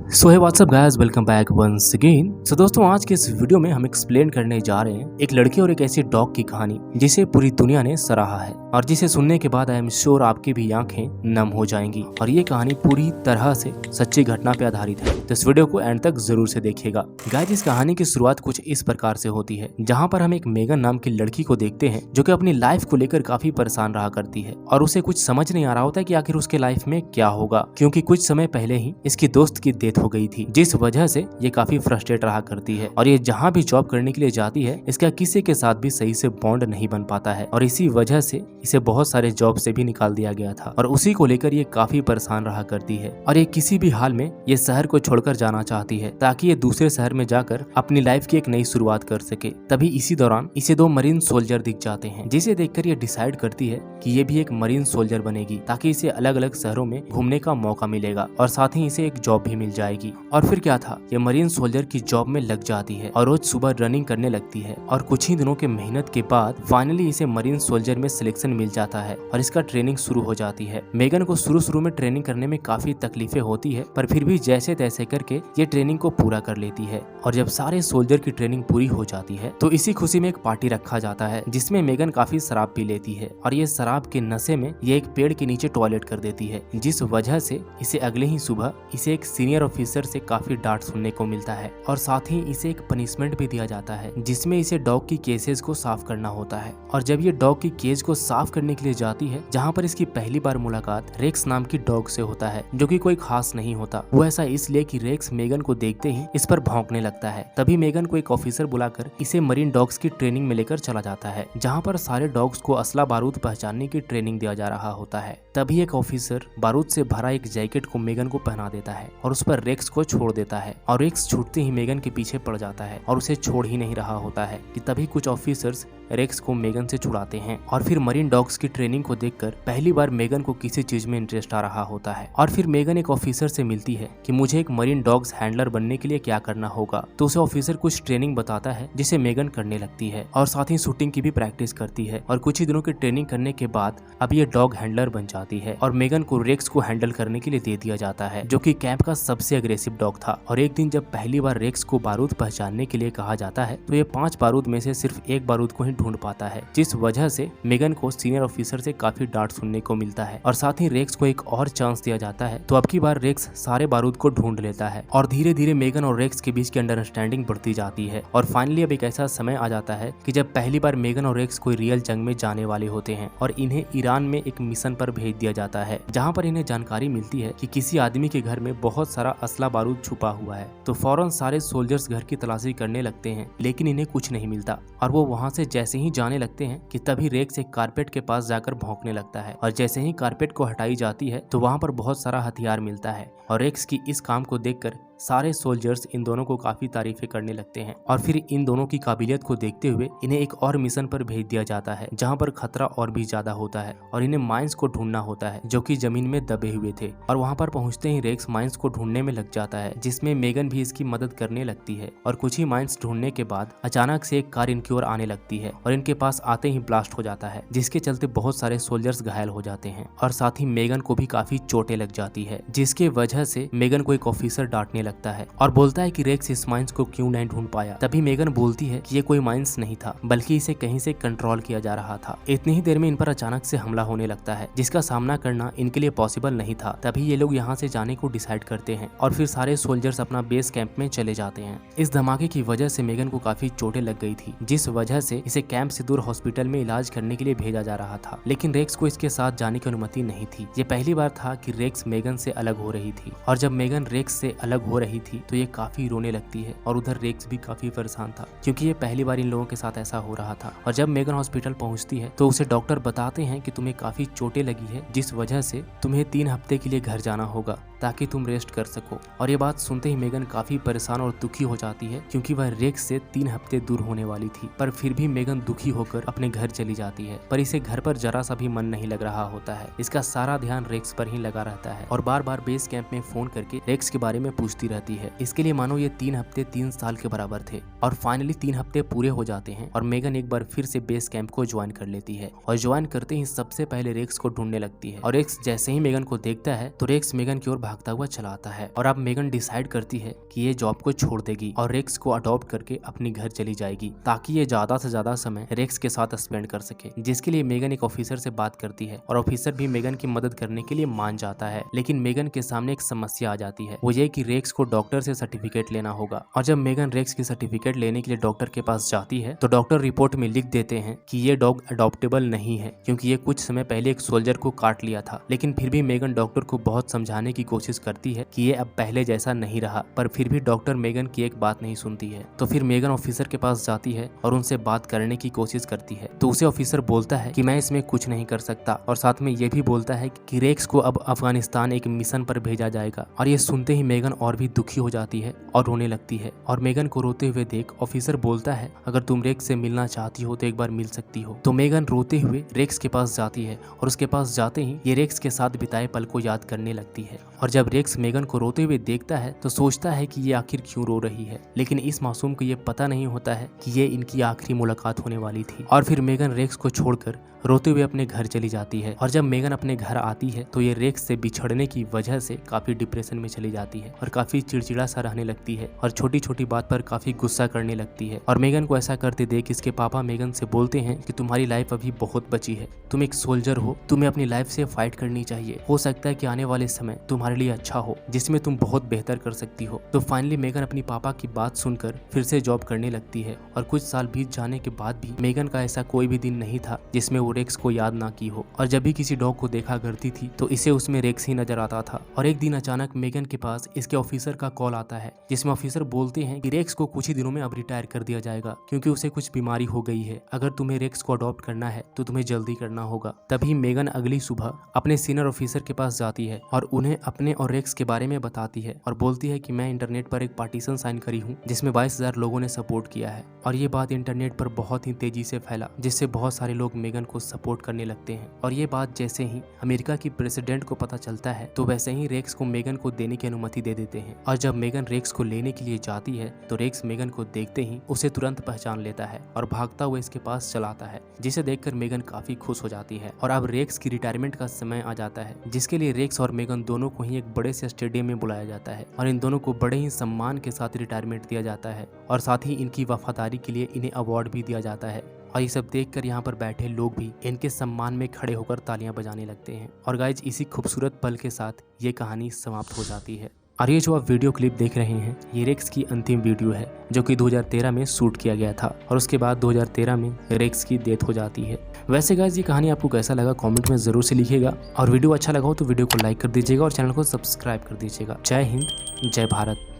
सो hey what's up guys, welcome back once again. So दोस्तों, आज के इस वीडियो में हम एक्सप्लेन करने जा रहे हैं एक लड़के और एक ऐसी डॉग की कहानी जिसे पूरी दुनिया ने सराहा है और जिसे सुनने के बाद आई एम श्योर आपकी भी आंखें नम हो जाएंगी। और ये कहानी पूरी तरह से सच्ची घटना पे आधारित है, तो इस वीडियो को एंड तक जरूर से देखिएगा। गाइस, इस कहानी की शुरुआत कुछ इस प्रकार से होती है, जहाँ पर हम एक मेगन नाम की लड़की को देखते हैं जो कि अपनी लाइफ को लेकर काफी परेशान रहा करती है और उसे कुछ समझ नहीं आ रहा होता कि आखिर उसके लाइफ में क्या होगा, क्योंकि कुछ समय पहले ही इसकी दोस्त की डेथ हो गई थी, जिस वजह से ये काफी फ्रस्ट्रेट रहा करती है। और ये जहाँ भी जॉब करने के लिए जाती है, इसका किसी के साथ भी सही से बॉन्ड नहीं बन पाता है और इसी वजह से इसे बहुत सारे जॉब से भी निकाल दिया गया था और उसी को लेकर ये काफी परेशान रहा करती है। और ये किसी भी हाल में ये शहर को छोड़कर जाना चाहती है ताकि ये दूसरे शहर में जाकर अपनी लाइफ की एक नई शुरुआत कर सके। तभी इसी दौरान इसे दो मरीन सोल्जर दिख जाते हैं, जिसे देखकर ये डिसाइड करती है कि ये भी एक मरीन सोल्जर बनेगी ताकि इसे अलग अलग शहरों में घूमने का मौका मिलेगा और साथ ही इसे एक जॉब भी मिल जाएगी। और फिर क्या था, ये मरीन सोल्जर की जॉब में लग जाती है और रोज सुबह रनिंग करने लगती है और कुछ ही दिनों के मेहनत के बाद फाइनली इसे मरीन सोल्जर में सिलेक्शन मिल जाता है और इसका ट्रेनिंग शुरू हो जाती है। मेगन को शुरू में ट्रेनिंग करने में काफी तकलीफें होती है, पर फिर भी जैसे तैसे करके ये ट्रेनिंग को पूरा कर लेती है। और जब सारे सोल्जर की ट्रेनिंग पूरी हो जाती है तो इसी खुशी में एक पार्टी रखा जाता है, जिसमें मेगन काफी शराब पी लेती है और ये शराब के नशे में ये एक पेड़ के नीचे टॉयलेट कर देती है, जिस वजह से इसे अगले ही सुबह इसे एक सीनियर ऑफिसर से काफी डांट सुनने को मिलता है और साथ ही इसे एक पनिशमेंट भी दिया जाता है, जिसमें इसे डॉग की केसेस को साफ करना होता है। और जब ये डॉग की केज को साफ करने के लिए जाती है, जहाँ पर इसकी पहली बार मुलाकात रेक्स नाम की डॉग से होता है, जो कि कोई खास नहीं होता। वो ऐसा इसलिए कि रेक्स मेगन को देखते ही इस पर भौंकने लगता है। तभी मेगन को एक ऑफिसर बुलाकर इसे मरीन डॉग्स की ट्रेनिंग में लेकर चला जाता है, जहाँ पर सारे डॉग्स को असला बारूद पहचानने की ट्रेनिंग दिया जा रहा होता है। तभी एक ऑफिसर बारूद से भरा एक जैकेट को मेगन को पहना देता है और उस पर रेक्स को छोड़ देता है और रेक्स छूटते ही मेगन के पीछे पड़ जाता है और उसे छोड़ ही नहीं रहा होता है कि तभी कुछ ऑफिसर्स रेक्स को मेगन से छुड़ाते हैं। और फिर मरीन डॉग्स की ट्रेनिंग को देखकर पहली बार मेगन को किसी चीज में इंटरेस्ट आ रहा होता है और फिर मेगन एक ऑफिसर से मिलती है कि मुझे एक मरीन डॉग्स हैंडलर बनने के लिए क्या करना होगा। तो उसे ऑफिसर कुछ ट्रेनिंग बताता है, जिसे मेगन करने लगती है और साथ ही शूटिंग की भी प्रैक्टिस करती है। और कुछ ही दिनों की ट्रेनिंग करने के बाद अब ये डॉग हैंडलर बन जाती है और मेगन को रेक्स को हैंडल करने के लिए दे दिया जाता है, जो कि कैंप का सबसे अग्रेसिव डॉग था। और एक दिन जब पहली बार रेक्स को बारूद पहचानने के लिए कहा जाता है, तो ये 5 बारूद में से सिर्फ एक बारूद को ही ढूंढ पाता है, जिस वजह से मेगन को सीनियर ऑफिसर से काफी डांट सुनने को मिलता है। और साथ ही रेक्स को एक और चांस दिया जाता है, तो अब की बार रेक्स सारे बारूद को ढूंढ लेता है और धीरे धीरे मेगन और रेक्स के बीच की अंडरस्टैंडिंग बढ़ती जाती है। और फाइनली अब एक ऐसा समय आ जाता है कि जब पहली बार मेगन और रेक्स कोई रियल जंग में जाने वाले होते हैं और इन्हें ईरान में एक मिशन पर भेज दिया जाता है, जहाँ पर इन्हें जानकारी मिलती है कि किसी आदमी के घर में बहुत सारा असला बारूद छुपा हुआ है। तो फौरन सारे सोल्जर्स घर की तलाशी करने लगते हैं, लेकिन इन्हें कुछ नहीं मिलता और वो वहाँ से जैसे ही जाने लगते हैं कि तभी रेक्स एक कारपेट के पास जाकर भौंकने लगता है और जैसे ही कारपेट को हटाई जाती है तो वहाँ पर बहुत सारा हथियार मिलता है और रेक्स की इस काम को देखकर सारे सोल्जर्स इन दोनों को काफी तारीफें करने लगते हैं। और फिर इन दोनों की काबिलियत को देखते हुए इन्हें एक और मिशन पर भेज दिया जाता है, जहां पर खतरा और भी ज्यादा होता है और इन्हें माइंस को ढूंढना होता है, जो कि जमीन में दबे हुए थे। और वहां पर पहुंचते ही रेक्स माइंस को ढूंढने में लग जाता है, जिसमें मेगन भी इसकी मदद करने लगती है। और कुछ ही माइंस ढूंढने के बाद अचानक से एक कार इनकी ओर आने लगती है और इनके पास आते ही ब्लास्ट हो जाता है, जिसके चलते बहुत सारे सोल्जर्स घायल हो जाते हैं और साथ ही मेगन को भी काफी चोटें लग जाती है, जिसके वजह से मेगन को एक ऑफिसर डांटने लगता है और बोलता है कि रेक्स इस माइंस को क्यों नहीं ढूंढ पाया। तभी मेगन बोलती है कि ये कोई माइंस नहीं था, बल्कि इसे कहीं से कंट्रोल किया जा रहा था। इतनी ही देर में इन पर अचानक से हमला होने लगता है, जिसका सामना करना इनके लिए पॉसिबल नहीं था। तभी ये लोग यहाँ से जाने को डिसाइड करते हैं और फिर सारे सोल्जर्स अपना बेस कैंप में चले जाते हैं। इस धमाके की वजह से मेगन को काफी चोटें लग गई थी, जिस वजह से इसे कैंप से दूर हॉस्पिटल में इलाज करने के लिए भेजा जा रहा था, लेकिन रेक्स को इसके साथ जाने की अनुमति नहीं थी। ये पहली बार था कि रेक्स मेगन से अलग हो रही थी और जब मेगन रेक्स से अलग हो रही थी तो ये काफी रोने लगती है और उधर रेक्स भी काफी परेशान था, क्योंकि ये पहली बार इन लोगों के साथ ऐसा हो रहा था। और जब मेगन हॉस्पिटल पहुंचती है तो उसे डॉक्टर बताते हैं कि तुम्हें काफी चोटें लगी है, जिस वजह से तुम्हें 3 हफ्ते के लिए घर जाना होगा ताकि तुम रेस्ट कर सको। और ये बात सुनते ही मेगन काफी परेशान और दुखी हो जाती है, क्योंकि वह रेक्स से 3 हफ्ते दूर होने वाली थी। पर फिर भी मेगन दुखी होकर अपने घर चली जाती है, पर इसे घर पर जरा सा भी मन नहीं लग रहा होता है। इसका सारा ध्यान रेक्स पर ही लगा रहता है और बार बार बेस कैंप में फोन करके रेक्स के बारे में पूछती रहती है। इसके लिए मानो ये 3 हफ्ते 3 साल के बराबर थे। और फाइनली 3 हफ्ते पूरे हो जाते हैं और मेगन एक बार फिर से बेस कैंप को ज्वाइन कर लेती है और ज्वाइन करते ही सबसे पहले रेक्स को ढूंढने लगती है। और रेक्स जैसे ही मेगन को देखता है तो रेक्स मेगन की ओर भागता हुआ चला आता है और अब मेगन डिसाइड करती है कि ये जॉब को छोड़ देगी और रेक्स को अडॉप्ट करके अपनी घर चली जाएगी ताकि ये ज्यादा से ज्यादा समय रेक्स के साथ स्पेंड कर सके। जिसके लिए मेगन एक ऑफिसर से बात करती है और ऑफिसर भी मेगन की मदद करने के लिए मान जाता है। लेकिन मेगन के सामने एक समस्या आ जाती है, वो ये कि रेक्स को डॉक्टर से सर्टिफिकेट लेना होगा। और जब मेगन रेक्स की सर्टिफिकेट लेने के लिए डॉक्टर के पास जाती है तो डॉक्टर रिपोर्ट में लिख देते हैं कि ये डॉग अडॉप्टेबल नहीं है क्योंकि ये कुछ समय पहले एक सोल्जर को काट लिया था। लेकिन फिर भी मेगन डॉक्टर को बहुत समझाने की कोशिश करती है कि ये अब पहले जैसा नहीं रहा, पर फिर भी डॉक्टर मेगन की एक बात नहीं सुनती है। तो फिर मेगन ऑफिसर के पास जाती है और उनसे बात करने की कोशिश करती है। तो उसे ऑफिसर बोलता है कि मैं इसमें कुछ नहीं कर सकता और साथ में ये भी बोलता है कि रेक्स को अब अफगानिस्तान एक मिशन पर भेजा जाएगा। और ये सुनते ही मेगन और भी दुखी हो जाती है और रोने लगती है। और मेगन को रोते हुए देख ऑफिसर बोलता है, अगर तुम रेक्स से मिलना चाहती हो तो एक बार मिल सकती हो। तो मेगन रोते हुए रेक्स के पास जाती है और उसके पास जाते ही ये रेक्स के साथ बिताए पल को याद करने लगती है। और जब रेक्स मेगन को रोते हुए देखता है तो सोचता है कि ये आखिर क्यों रो रही है, लेकिन इस मासूम को ये पता नहीं होता है कि ये इनकी आखिरी मुलाकात होने वाली थी। और फिर मेगन रेक्स को छोड़कर रोते हुए अपने घर चली जाती है। और जब मेगन अपने घर आती है तो ये रेक्स से बिछड़ने की वजह से काफी डिप्रेशन में चली जाती है और काफी चिड़चिड़ा सा रहने लगती है और छोटी छोटी बात पर काफी गुस्सा करने लगती है। और मेगन को ऐसा करते देख इसके पापा मेगन से बोलते हैं कि तुम्हारी लाइफ अभी बहुत बची है, तुम एक सोल्जर हो, तुम्हें अपनी लाइफ से फाइट करनी चाहिए। हो सकता है कि आने वाले समय तुम्हारे लिए अच्छा हो जिसमें तुम बहुत बेहतर कर सकती हो। तो फाइनली मेगन अपनी पापा की बात सुनकर फिर से जॉब करने लगती है। और कुछ साल बीत जाने के बाद भी मेगन का ऐसा कोई भी दिन नहीं था जिसमें वो रेक्स को याद ना की हो। और जब भी किसी डॉग को देखा करती थी तो इसे उसमें रेक्स ही नजर आता था। और एक दिन अचानक मेगन के पास इसके ऑफिसर का कॉल आता है जिसमें ऑफिसर बोलते हैं कि रेक्स को कुछ ही दिनों में अब रिटायर कर दिया जाएगा क्योंकि उसे कुछ बीमारी हो गई है। अगर तुम्हें रेक्स को अडॉप्ट करना है तो तुम्हें जल्दी करना होगा। तभी मेगन अगली सुबह अपने सीनियर ऑफिसर के पास जाती है और उन्हें अपने और रेक्स के बारे में बताती है और बोलती है कि मैं इंटरनेट पर एक पार्टीशन साइन करी हूँ जिसमें 22,000 लोगों ने सपोर्ट किया है। और ये बात इंटरनेट पर बहुत ही तेजी से फैला जिससे बहुत सारे लोग मेगन को सपोर्ट करने लगते हैं। और ये बात जैसे ही अमेरिका की प्रेसिडेंट को पता चलता है तो वैसे ही रेक्स को मेगन को देने की अनुमति दे देते हैं। और जब मेगन रेक्स को लेने के लिए जाती है तो रेक्स मेगन को देखते ही उसे तुरंत पहचान लेता है और भागता हुआ इसके पास चलाता है, जिसे देखकर मेगन काफी खुश हो जाती है। और अब रेक्स की रिटायरमेंट का समय आ जाता है जिसके लिए रेक्स और मेगन दोनों को ही एक बड़े से स्टेडियम में बुलाया जाता है और इन दोनों को बड़े ही सम्मान के साथ रिटायरमेंट दिया जाता है और साथ ही इनकी वफादारी के लिए इन्हें अवार्ड भी दिया जाता है। और ये सब देखकर यहाँ पर बैठे लोग भी इनके सम्मान में खड़े होकर तालियां बजाने लगते हैं। और गाइज इसी खूबसूरत पल के साथ ये कहानी समाप्त हो जाती है। और ये जो आप वीडियो क्लिप देख रहे हैं ये रेक्स की अंतिम वीडियो है जो कि 2013 में शूट किया गया था और उसके बाद 2013 में रेक्स की डेथ हो जाती है। वैसे गाइज ये कहानी आपको कैसा लगा कमेंट में जरूर से लिखिएगा और वीडियो अच्छा लगा हो तो वीडियो को लाइक कर दीजिएगा और चैनल को सब्सक्राइब कर दीजिएगा। जय हिंद, जय भारत।